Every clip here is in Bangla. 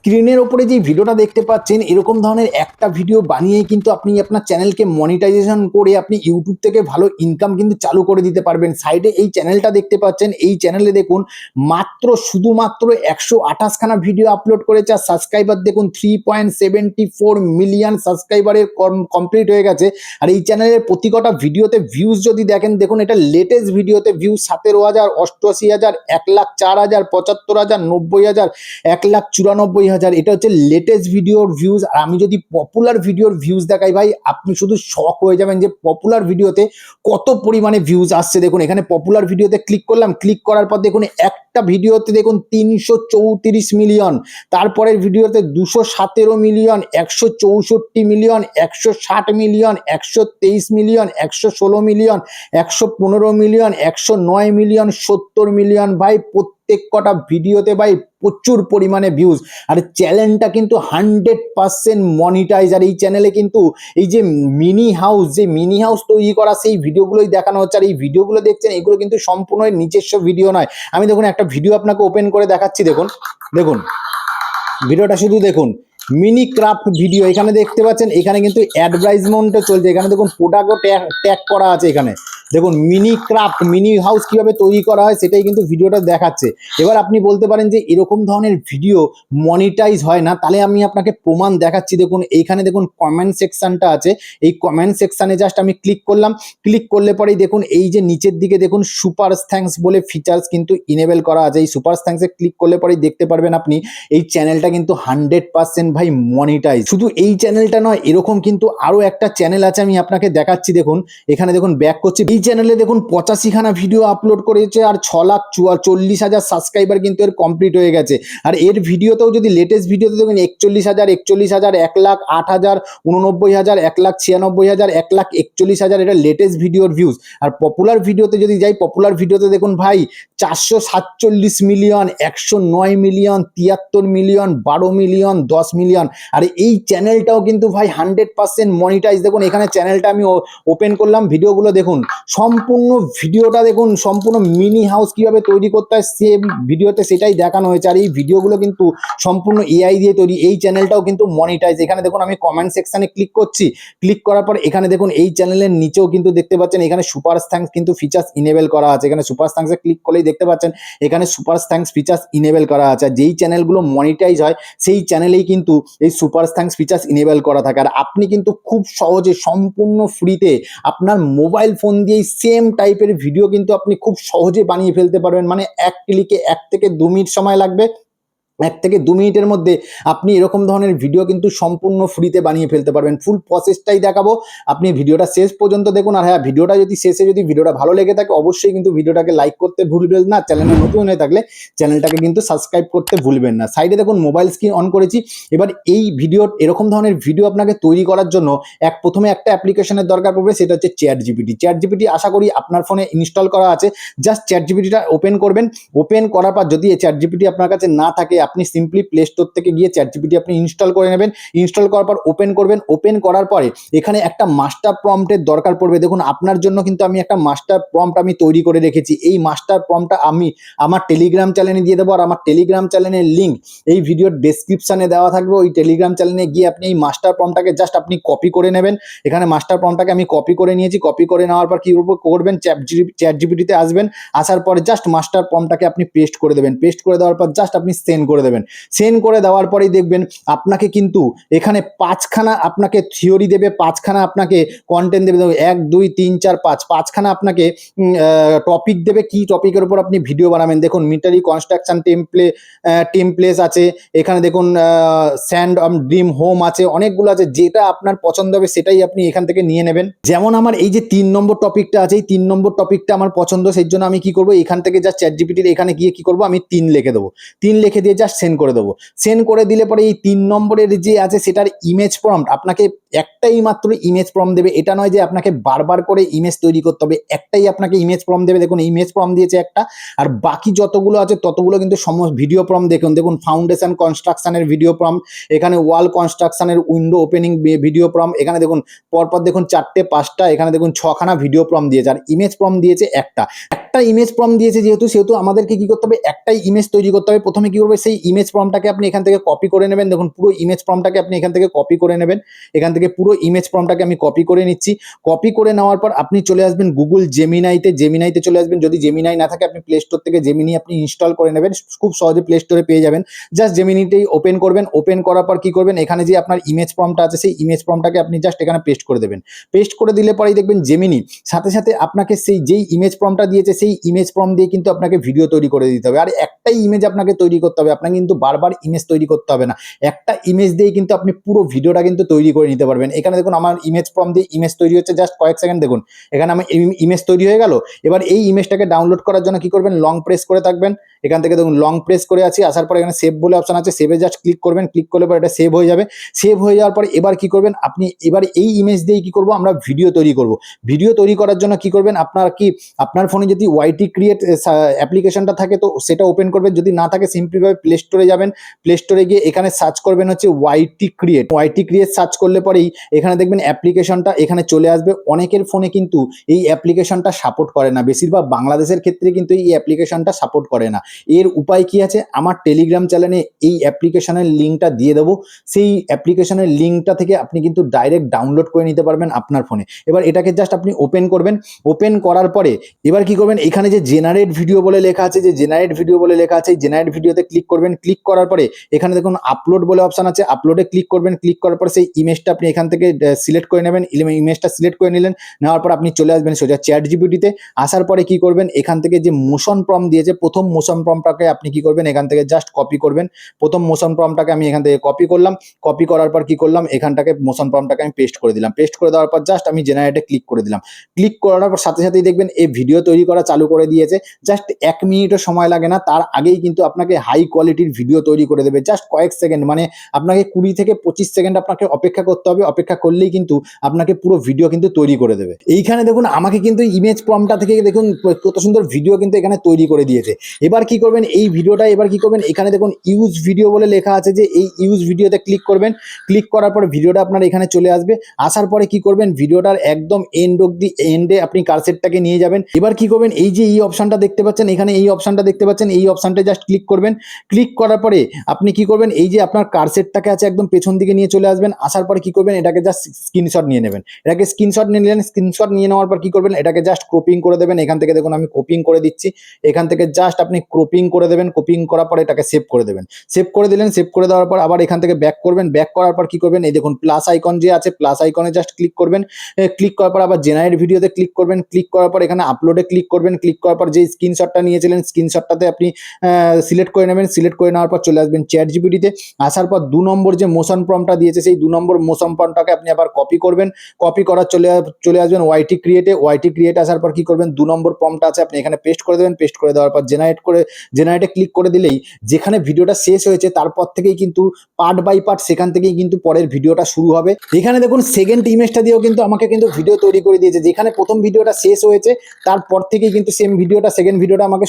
স্ক্রিনের ওপরে যে ভিডিওটা দেখতে পাচ্ছেন এরকম ধরনের একটা ভিডিও বানিয়ে কিন্তু আপনি আপনার চ্যানেলকে মনিটাইজেশন করে আপনি ইউটিউব থেকে ভালো ইনকাম কিন্তু চালু করে দিতে পারবেন। সাইডে এই চ্যানেলটা দেখতে পাচ্ছেন, এই চ্যানেলে দেখুন শুধুমাত্র 128 খানা ভিডিও আপলোড করেছে আর সাবস্ক্রাইবার দেখুন 3.74 মিলিয়ন সাবস্ক্রাইবারের কমপ্লিট হয়ে গেছে। আর এই চ্যানেলের প্রতি কটা ভিডিওতে ভিউজ যদি দেখেন, দেখুন এটা লেটেস্ট ভিডিওতে ভিউজ 17,000, 88,000, 1,04,000, 75,000, 90,000, 1,94,000। এটা হচ্ছে লেটেস্ট ভিডিওর ভিউজ। আর আমি যদি পপুলার ভিডিওর ভিউজ দেখাই ভাই, আপনি শুধু শক হয়ে যাবেন যে পপুলার ভিডিওতে কত পরিমাণে ভিউজ আসছে। দেখুন এখানে পপুলার ভিডিওতে ক্লিক করলাম, ক্লিক করার পর দেখুন একটা ভিডিওতে দেখুন 334 মিলিয়ন, তারপরের ভিডিওতে 217 million, 164 million, 160 million, 123 million, 116 million, 115 million, 109 million, 70 million. ভাই প্রত্যেক কটা ভিডিওতে ভাই প্রচুর পরিমাণে ভিউজ। আর চ্যানেলটা কিন্তু 100% মনিটাইজ। আর এই চ্যানেলে কিন্তু এই যে মিনি হাউস তৈরি করা সেই ভিডিওগুলোই দেখানো হচ্ছে। আর এই ভিডিওগুলো দেখছেন, এগুলো কিন্তু সম্পূর্ণ নিজস্ব ভিডিও নয়। আমি দেখুন একটা ভিডিও আপনাকে ওপেন করে দেখাচ্ছি। দেখুন ভিডিওটা শুধু দেখুন, মিনি ক্রাফট ভিডিও। এখানে দেখতে পাচ্ছেন, এখানে কিন্তু অ্যাডভার্টাইজমেন্টও চলছে। এখানে দেখুন প্রোডাক্টও ট্যাগ করা আছে। এখানে দেখুন মিনি ক্রাফট, মিনি হাউস কিভাবে তৈরি করা হয় সেটাই কিন্তু ভিডিওটা দেখাচ্ছে। এবার আপনি বলতে পারেন যে এরকম ধরনের ভিডিও মনিটাইজ হয় না, তাহলে আমি আপনাকে প্রমাণ দেখাচ্ছি। দেখুন এইখানে দেখুন কমেন্ট সেকশনটা আছে, এই কমেন্ট সেকশনে জাস্ট আমি ক্লিক করলাম। ক্লিক করলে পরেই দেখুন এই যে নিচের দিকে দেখুন সুপার থ্যাঙ্কস বলে ফিচার্স কিন্তু ইনেবল করা আছে। এই সুপার থ্যাঙ্কসে ক্লিক করলে পরেই দেখতে পারবেন আপনি এই চ্যানেলটা কিন্তু 100% ভাই মনিটাইজ। শুধু এই চ্যানেলটা নয়, এরকম কিন্তু আরো একটা চ্যানেল আছে, আমি আপনাকে দেখাচ্ছি। দেখুন এখানে দেখুন ব্যাক করছি, এই চ্যানেলে দেখুন 85 খানা ভিডিও আপলোড করেছে আর 6,40,000 সাবস্ক্রাইবার কিন্তু এর কমপ্লিট হয়ে গেছে। আর এর ভিডিওতেও যদি লেটেস্ট ভিডিওতে দেখুন 41,000, 1,08,000, 89,000, 1,96,000, 1,41,000 এটা লেটেস্ট ভিডিওর ভিউজ। আর পপুলার ভিডিওতে যদি যাই, পপুলার ভিডিওতে দেখুন ভাই 447 million, 109 million, 73 million, 12 million, 10 million. আর এই চ্যানেলটাও কিন্তু ভাই 100% মনিটাইজ। দেখুন এখানে চ্যানেলটা আমি ওপেন করলাম, ভিডিওগুলো দেখুন, সম্পূর্ণ ভিডিওটা দেখুন, সম্পূর্ণ মিনি হাউস কিভাবে তৈরি করতে হয় সেম ভিডিওতে সেটাই দেখানো হয়েছে। আর এই ভিডিওগুলো কিন্তু সম্পূর্ণ এআই দিয়ে তৈরি। এই চ্যানেলটাও কিন্তু মনিটাইজ। এখানে দেখুন আমি কমেন্ট সেকশনে ক্লিক করছি, ক্লিক করার পর এখানে দেখুন এই চ্যানেলের নিচেও কিন্তু দেখতে পাচ্ছেন এখানে সুপার থ্যাঙ্কস কিন্তু ফিচার্স ইনেবল করা আছে। এখানে সুপার থ্যাঙ্কসে ক্লিক করলেই দেখতে পাচ্ছেন এখানে সুপার থ্যাঙ্কস ফিচার্স ইনেবল করা আছে। আর যেই চ্যানেলগুলো মনিটাইজ হয় সেই চ্যানেলেই কিন্তু এই সুপার থ্যাঙ্কস ফিচার্স ইনেবল করা থাকে। আর আপনি কিন্তু খুব সহজে সম্পূর্ণ ফ্রিতে আপনার মোবাইল ফোন দিয়ে সেম টাইপের ভিডিও কিন্তু আপনি খুব সহজে বানিয়ে ফেলতে পারবেন। মানে এক ক্লিকে 1 থেকে 2 মিনিট সময় লাগবে, 1 থেকে 2 মিনিটের মধ্যে আপনি এরকম ধরনের ভিডিও কিন্তু সম্পূর্ণ ফ্রিতে বানিয়ে ফেলতে পারবেন। ফুল প্রসেসটাই দেখাবো, আপনি ভিডিওটা শেষ পর্যন্ত দেখুন। আর হ্যাঁ, ভিডিওটা যদি ভিডিওটা ভালো লেগে থাকে অবশ্যই কিন্তু ভিডিওটাকে লাইক করতে ভুলবেন না। চ্যানেলে নতুন হয়ে থাকলে চ্যানেলটাকে কিন্তু সাবস্ক্রাইব করতে ভুলবেন না। সাইডে দেখুন মোবাইল স্ক্রিন অন করেছি। এবার এই এরকম ধরনের ভিডিও আপনাকে তৈরি করার জন্য প্রথমে একটা অ্যাপ্লিকেশনের দরকার পড়বে, সেটা হচ্ছে চ্যাট জিপিটি। আশা করি আপনার ফোনে ইনস্টল করা আছে। জাস্ট চ্যাট জিপিটিটা ওপেন করবেন। ওপেন করার পর যদি চ্যাট জিপিটি আপনার কাছে না থাকে, আপনি সিম্পলি প্লে স্টোর থেকে গিয়ে চ্যাট জিপিটি আপনি ইনস্টল করে নেবেন। ইনস্টল করার পর ওপেন করবেন। ওপেন করার পরে এখানে একটা মাস্টার প্রম্পটের দরকার পড়বে। দেখুন আপনার জন্য কিন্তু আমি একটা মাস্টার প্রম্পট আমি তৈরি করে রেখেছি। এই মাস্টার প্রম্পটটা আমি আমার টেলিগ্রাম চ্যানেলে দিয়ে দেবো। আর আমার টেলিগ্রাম চ্যানেলের লিঙ্ক এই ভিডিওর ডেসক্রিপশনে দেওয়া থাকবে। ওই টেলিগ্রাম চ্যানেলে গিয়ে আপনি এই মাস্টার প্রম্পটটাকে জাস্ট আপনি কপি করে নেবেন। এখানে মাস্টার প্রম্পটটাকে আমি কপি করে নিয়েছি। কপি করে নেওয়ার পর কি করবেন, চ্যাট জিপিটিতে আসবেন। আসার পরে জাস্ট মাস্টার প্রম্পটটাকে আপনি পেস্ট করে দেবেন। পেস্ট করে দেওয়ার পর জাস্ট আপনি সেন্ড করে দেবেন। সেন্ড করে দেওয়ার পরেই দেখবেন আপনাকে কিন্তু এখানে 5খানা আপনাকে থিওরি দেবে, 5খানা আপনাকে কন্টেন্ট দেবে। 1 2 3 4 5 5খানা আপনাকে টপিক দেবে। কি টপিকের উপর আপনি ভিডিও বানাবেন। দেখুন মিলিটারি কনস্ট্রাকশন টেমপ্লেস আছে, এখানে দেখুন স্যান্ড ড্রিম হোম আছে, অনেকগুলো আছে। যেটা আপনার পছন্দ হবে সেটাই আপনি এখান থেকে নিয়ে নেবেন। যেমন আমার এই যে 3 নম্বর টপিকটা আছে, এই 3 নম্বর টপিকটা আমার পছন্দ, সেই জন্য আমি কি করবো, এখান থেকে জাস্ট চ্যাট জিপিটির এখানে গিয়ে কি করবো, আমি 3 লিখে দেবো। 3 লিখে দিয়ে জাস্ট সেন্ড করে দেবো। সেন্ড করে দিলে পরে এই 3 নম্বরের যে আছে সেটার ইমেজ প্রম্পট আপনাকে একটাই মাত্র ইমেজ প্রম্পট দেবে। এটা নয় যে আপনাকে বারবার করে ইমেজ তৈরি করতে হবে, একটাই আপনাকে ইমেজ প্রম্পট দেবে। দেখুন ইমেজ প্রম্পট দিয়েছে একটা, আর বাকি যতগুলো আছে ততগুলো কিন্তু সমস্ত ভিডিও প্রম্পট। দেখুন ফাউন্ডেশন কনস্ট্রাকশনের ভিডিও প্রম্পট, এখানে ওয়াল কনস্ট্রাকশনের উইন্ডো ওপেনিং ভিডিও প্রম্পট, এখানে দেখুন পরপর দেখুন 4টে 5টা, এখানে দেখুন 6খানা ভিডিও প্রম্পট দিয়েছে। আর ইমেজ প্রম্পট দিয়েছে একটা ইমেজ প্রম্পট দিয়েছে, সেহেতু আমাদেরকে কি করতে হবে, একটাই ইমেজ তৈরি করতে হবে। প্রথমে কি করবে, সেই সেই ইমেজ প্রম্পটটাকে আপনি এখান থেকে কপি করে নেবেন। দেখুন পুরো ইমেজ প্রম্পটটাকে আপনি এখান থেকে কপি করে নেবেন। এখান থেকে পুরো ইমেজ প্রম্পটটাকে আমি কপি করে নিচ্ছি। কপি করে নেওয়ার পর আপনি চলে আসবেন গুগল জেমিনাইতে চলে আসবেন। যদি জেমিনাই না থাকে আপনি প্লে স্টোর থেকে জেমিনি আপনি ইনস্টল করে নেবেন, খুব সহজে প্লে স্টোরে পেয়ে যাবেন। জাস্ট জেমিনিটাই ওপেন করবেন। ওপেন করার পর কি করবেন, এখানে যে আপনার ইমেজ প্রম্পটটা আছে সেই ইমেজ প্রম্পটটাকে আপনি জাস্ট এখানে পেস্ট করে দেবেন। পেস্ট করে দিলে পরেই দেখবেন জেমিনি সাথে সাথে আপনাকে সেই যেই ইমেজ প্রম্পটটা দিয়েছে সেই ইমেজ প্রম্পট দিয়ে কিন্তু আপনাকে ভিডিও তৈরি করে দিতে হবে। আর একটাই ইমেজ আপনাকে তৈরি করতে হবে, আপনাকে কিন্তু বারবার ইমেজ তৈরি করতে হবে না। একটা ইমেজ দিয়ে কিন্তু আপনি পুরো ভিডিওটা কিন্তু তৈরি করে নিতে পারবেন। এখানে দেখুন আমার ইমেজ প্রম্পট দিয়ে ইমেজ তৈরি হচ্ছে, জাস্ট কয়েক সেকেন্ড দেখুন এখানে আমার ইমেজ তৈরি হয়ে গেল। এবার এই ইমেজটাকে ডাউনলোড করার জন্য কি করবেন, লং প্রেস করে থাকবেন। এখান থেকে দেখুন লং প্রেস করে আছি, আসার পর এখানে সেভ বলে অপশন আছে, সেভে জাস্ট ক্লিক করবেন। ক্লিক করলে পর এটা সেভ হয়ে যাবে। সেভ হয়ে যাওয়ার পরে এবার কি করবেন আপনি, এবার এই ইমেজ দিয়ে কি করব আমরা ভিডিও তৈরি করব। ভিডিও তৈরি করার জন্য কি করবেন, আপনার ফোনে যদি ওয়াইটি ক্রিয়েট অ্যাপ্লিকেশনটা থাকে তো সেটা ওপেন করবেন, যদি না থাকে সিম্পলিভাবে প্লে স্টোরে যাবেন। প্লে স্টোরে গিয়ে এখানে সার্চ করবেন হচ্ছে ওয়াইটি ক্রিয়েট সার্চ করলে পরেই এখানে দেখবেন অ্যাপ্লিকেশনটা এখানে চলে আসবে। অনেকের ফোনে কিন্তু এই অ্যাপ্লিকেশনটা সাপোর্ট করে না, বেশিরভাগ বাংলাদেশের ক্ষেত্রে কিন্তু এই অ্যাপ্লিকেশনটা সাপোর্ট করে না। এর উপায় কি আছে, আমার টেলিগ্রাম চ্যানেলে এই অ্যাপ্লিকেশনের লিঙ্কটা দিয়ে দেবো। সেই অ্যাপ্লিকেশনের লিঙ্কটা থেকে আপনি কিন্তু ডাইরেক্ট ডাউনলোড করে নিতে পারবেন আপনার ফোনে। এবার এটাকে জাস্ট আপনি ওপেন করবেন। ওপেন করার পরে এবার কি করবেন, এখানে যে জেনারেট ভিডিও বলে লেখা আছে, এই জেনারেট ভিডিওতে ক্লিক করবেন। ক্লিক করার পরে এখানে দেখুন আপলোড বলে অপশন আছে, আপলোডে ক্লিক করবেন। ক্লিক করার পর সেই ইমেজটা আপনি এখান থেকে সিলেক্ট করে নেবেন। ইমেজটা সিলেক্ট করে নিলেন, নেওয়ার পর আপনি চলে আসবেন সোজা চ্যাট জিপিটিতে। আসার পরে কি করবেন, এখান থেকে যে মোশন প্রম্পট দিয়েছে প্রথম মোশন প্রম্পটটাকে আপনি কি করবেন এখান থেকে জাস্ট কপি করবেন। প্রথম মোশন প্রম্পটটাকে আমি এখান থেকে কপি করলাম। কপি করার পর কি করলাম, এখানটাকে মোশন প্রম্পটটাকে আমি পেস্ট করে দিলাম। পেস্ট করে দেওয়ার পর জাস্ট আমি জেনারেটে ক্লিক করে দিলাম। ক্লিক করার পর সাথে সাথেই দেখবেন এই ভিডিও তৈরি করা চালু করে দিয়েছে। জাস্ট 1 মিনিটও সময় লাগে না, তার আগেই কিন্তু আপনাকে হাই কোয়ালিটির ভিডিও তৈরি করে দেবে। জাস্ট কয়েক সেকেন্ড, মানে আপনাকে 20 থেকে 25 সেকেন্ড আপনাকে অপেক্ষা করতে হবে। অপেক্ষা করলেই কিন্তু আপনাকে পুরো ভিডিও কিন্তু তৈরি করে দেবে। এইখানে দেখুন আমাকে কিন্তু ইমেজ প্রম্পটটা থেকে দেখুন কত সুন্দর ভিডিও কিন্তু এখানে তৈরি করে দিয়েছে। এবার কি করবেন, এই ভিডিওটা এবার কি করবেন, এখানে দেখুন ইউজ ভিডিও বলে লেখা আছে, যে এই ইউজ ভিডিওতে ক্লিক করবেন। ক্লিক করার পর ভিডিওটা আপনার এখানে চলে আসবে। আসার পরে কি করবেন, ভিডিওটার একদম এন্ডে আপনি কারসেটটাকে নিয়ে যাবেন। এবার কি করবেন, এই যে এই অপশনটা দেখতে পাচ্ছেন, এখানে এই অপশনটা দেখতে পাচ্ছেন, এই অপশনটা জাস্ট ক্লিক করবেন। ক্লিক করার পরে আপনি কি করবেন, এই যে আপনার কারসেটটাকে আছে একদম পেছন দিকে নিয়ে চলে আসবেন। আসার পরে কি করবেন, এটাকে জাস্ট স্ক্রিনশট নিয়ে নেবেন। এটাকে স্ক্রিনশট নিয়ে নিলেন। স্ক্রিনশট নিয়ে নেওয়ার পর কি করবেন, এটাকে জাস্ট ক্রপিং করে দেবেন। এখান থেকে দেখুন আমি ক্রপিং করে দিচ্ছি। এখান থেকে জাস্ট আপনি ক্রপিং করে দেবেন। ক্রপিং করার পর এটাকে সেভ করে দেবেন। সেভ করে দিলেন। সেভ করে দেওয়ার পর আবার এখান থেকে ব্যাক করবেন। ব্যাক করার পর কি করবেন, এই দেখুন প্লাস আইকন যে আছে, প্লাস আইকনে জাস্ট ক্লিক করবেন। ক্লিক করার পর আবার জেনারেট ভিডিওতে ক্লিক করবেন। ক্লিক করার পর এখানে আপলোডে ক্লিক করবেন। ক্লিক করার পর যে স্ক্রিনশটটা নিয়েছিলেন স্ক্রিনশটটাতে আপনি সিলেক্ট করে নেবেন। সিলেক্ট করে নেওয়ার পর চলে আসবেন চ্যাট জিপিটিতে। আসার পর 2 নম্বর যে মোশন প্রম্পটটা দিয়েছে সেই 2 নম্বর মোশন প্রম্পটটাকে আপনি আবার কপি করবেন। কপি করার চলে আসবেন ওয়াইটি ক্রিয়েটে। আসার পর কি করবেন, 2 নম্বর প্রম্পটটা আছে আপনি এখানে পেস্ট করে দেবেন। পেস্ট করে দেওয়ার পর জেনারেটে ক্লিক করে দিলেই যেখানে ভিডিওটা শেষ হয়েছে তারপর থেকেই কিন্তু পার্ট বাই পার্ট সেখান থেকেই কিন্তু পরের ভিডিওটা শুরু হবে। এখানে দেখুন সেকেন্ড ইমেজটা দিয়েও কিন্তু আমাকে কিন্তু ভিডিও তৈরি করে দিয়েছে। যেখানে প্রথম ভিডিওটা শেষ হয়েছে তারপর থেকেই কিন্তু সেম ভিডিওটা সেকেন্ড ভিডিওটা আমাকে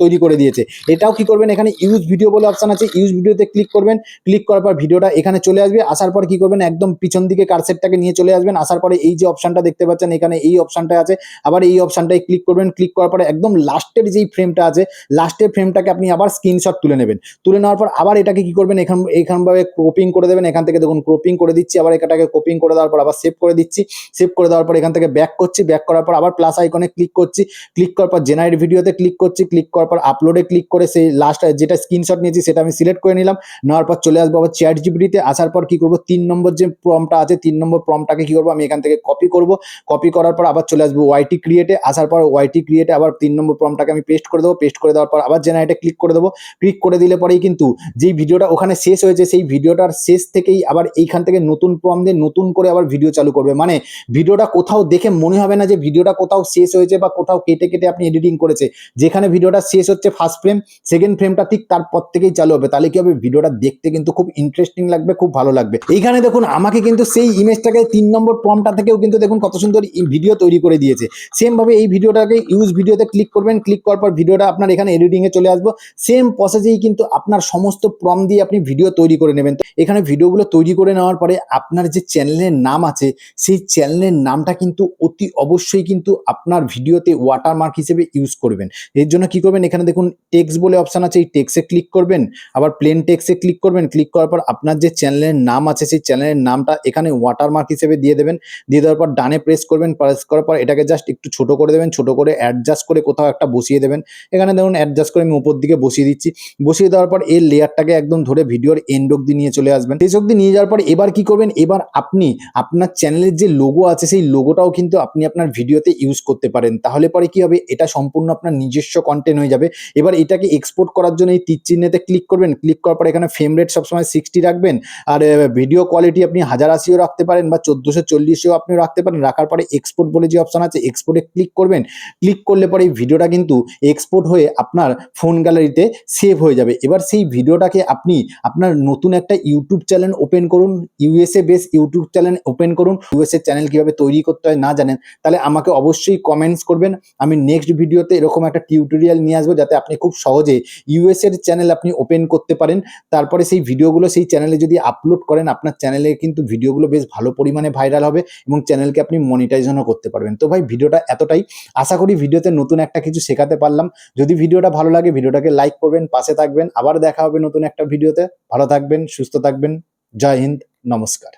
তৈরি করে দিয়েছে। এটাও কি করবেন, এখানে ইউজ ভিডিও বলে অপশন আছে, ইউজ ভিডিওতে ক্লিক করবেন। ক্লিক করার পর ভিডিওটা এখানে চলে আসবে। আসার পর কি করবেন, একদম পিছন দিকে কারসেটটাকে নিয়ে চলে আসবেন। আসার পরে এই যে অপশনটা দেখতে পাচ্ছেন এখানে এই অপশনটা আছে, আবার এই অপশনটায় ক্লিক করবেন। ক্লিক করার পরে একদম লাস্টের যেই ফ্রেমটা আছে লাস্টের ফ্রেমটাকে আপনি আবার স্ক্রিনশট তুলে নেবেন। তুলে নেওয়ার পর আবার এটাকে কি করবেন, এখানভাবে ক্রপিং করে দেবেন। এখান থেকে দেখুন ক্রপিং করে দিচ্ছি, আবার এটাকে ক্রপিং করে দেওয়ার পর আবার সেভ করে দিচ্ছি। সেভ করে দেওয়ার পর এখান থেকে ব্যাক করছি। ব্যাক করার পর আবার প্লাস আইকনে ক্লিক করছি। ক্লিক করার পর জেনারেট ভিডিওতে ক্লিক করছি। ক্লিক করার পর আপলোডে ক্লিক করে সেই লাস্ট যেটা স্ক্রিনশট নিয়েছি সেটা আমি সিলেক্ট করে নিলাম। নেওয়ার পর চলে আসবো আবার চ্যাট জিপিটিতে। আসার পর কি করবো, 3 নম্বর যে প্রম্পটটা আছে 3 নম্বর প্রম্পটটাকে কি করবো আমি এখান থেকে কপি করব। কপি করার পর আবার চলে আসবো ওয়াইটি ক্রিয়েটে। আসার পর ওয়াইটি ক্রিয়েটে আবার 3 নম্বর প্রম্পটটাকে আমি পেস্ট করে দেবো। পেস্ট করে দেওয়ার পর আবার জেনারেটে ক্লিক করে দেবো। ক্লিক করে দিলে পরেই কিন্তু যেই ভিডিওটা ওখানে শেষ হয়েছে সেই ভিডিওটার শেষ থেকেই আবার এইখান থেকে নতুন প্রম্পট দিয়ে নতুন করে আবার ভিডিও চালু করবে। মানে ভিডিওটা কোথাও দেখে মনে হবে না যে ভিডিওটা কোথাও শেষ হয়েছে বা কোথাও কেটে কেটে আপনি এডিটিং করেছে। যেখানে ভিডিওটা শেষ হচ্ছে ফার্স্ট ফ্রেম, সেকেন্ড ফ্রেমটা ঠিক তারপর থেকেই চালু হবে। তাহলে কি হবে, ভিডিওটা দেখতে কিন্তু খুব ইন্টারেস্টিং লাগবে, খুব ভালো লাগবে। এইখানে দেখুন আমাকে কিন্তু সেই ইমেজটাকে 3 নম্বর প্রম্পটটা থেকেও কিন্তু দেখুন কত সুন্দর ভিডিও তৈরি করে দিয়েছে। সেম ভাবে এই ভিডিওটাকে ইউজ ভিডিওতে ক্লিক করবেন। ক্লিক করার পর ভিডিওটা আপনার এখানে এডিটিং এ চলে আসবো। সেম প্রসেসেই কিন্তু আপনার সমস্ত প্রম্পট দিয়ে আপনি ভিডিও তৈরি করে নেবেন। তো এখানে ভিডিওগুলো তৈরি করে নেওয়ার পরে আপনার যে চ্যানেলের নাম আছে সেই চ্যানেলের নামটা কিন্তু অতি অবশ্যই কিন্তু আপনার ভিডিওতে ওয়াটারমার্ক হিসেবে ইউজ করবেন। এর জন্য কি করবেন, এখানে দেখুন টেক্সট বলে অপশন আছে, এই টেক্সটে ক্লিক ক্লিক করবেন, আবার প্লেন টেক্সটে ক্লিক করবেন। ক্লিক করার পর আপনার যে চ্যানেলের নাম আছে সেই চ্যানেলের নামটা এখানে ওয়াটারমার্ক হিসেবে দিয়ে দেবেন। দিয়ে দেওয়ার পর ডানে প্রেস করবেন, প্রেস করার পর এটাকে জাস্ট একটু ছোট করে দেবেন, ছোট করে অ্যাডজাস্ট করে কোথাও একটা বসিয়ে দেবেন। এখানে দেখুন অ্যাডজাস্ট করে আমি উপর দিকে বসিয়ে দিচ্ছি। বসিয়ে দেওয়ার পর এই লেয়ারটাকে একদম ধরে ভিডিওর এন্ড অব্দি নিয়ে চলে আসবেন। শেষ অব্দি নিয়ে যাওয়ার পর এবার কি করবেন, এবার আপনি আপনার চ্যানেলের যে লোগো আছে সেই লোগোটাও কিন্তু আপনি আপনার ভিডিওতে ইউজ করতে পারেন। তাহলে পরে কি হবে, এটা সম্পূর্ণ আপনার নিজস্ব কন্টেন্ট হয়ে যাবে। এবার এটাকে এক্সপোর্ট করার জন্য এই তীর চিহ্নেতে ক্লিক করবেন। ক্লিক করার পর এখানে ফ্রেম রেট সবসময় 60 রাখবেন। আর ভিডিও কোয়ালিটি আপনি 1080ও রাখতে পারেন বা 1440ও আপনি রাখতে পারেন। রাখার পরে এক্সপোর্ট বলে যে অপশন আছে, এক্সপোর্টে ক্লিক করবেন। ক্লিক করলে পরে এই ভিডিওটা কিন্তু এক্সপোর্ট হয়ে আপনার ফোন গ্যালারিতে সেভ হয়ে যাবে। এবার সেই ভিডিওটাকে আপনি আপনার নতুন একটা ইউটিউব চ্যানেল ওপেন করুন, USA base YouTube channel open করুন। ইউএসএ চ্যানেল কিভাবে তৈরি করতে হয় না জানেন, তাহলে আমাকে অবশ্যই কমেন্টস করবেন। আমি নেক্সট ভিডিওতে এরকম একটা টিউটোরিয়াল নিয়ে আসবো, যাতে আপনি খুব সহজে ইউএসএর চ্যানেল আপনি ওপেন করতে পারেন। তারপরে সেই ভিডিওগুলো সেই চ্যানেলে যদি আপলোড করেন, আপনার চ্যানেলে কিন্তু ভিডিওগুলো বেশ ভালো পরিমাণে ভাইরাল হবে এবং চ্যানেলকে আপনি মনিটাইজেশনও করতে পারবেন। তো ভাই ভিডিওটা এতটাই, আশা করি ভিডিওতে নতুন একটা কিছু শেখাতে পারলাম। যদি ভিডিওটা ভালো লাগে ভিডিওটাকে লাইক করবেন, পাশে থাকবেন। আবার দেখা হবে নতুন একটা ভিডিওতে। ভালো থাকবেন, সুস্থ থাকবেন। জয় হিন্দ, নমস্কার।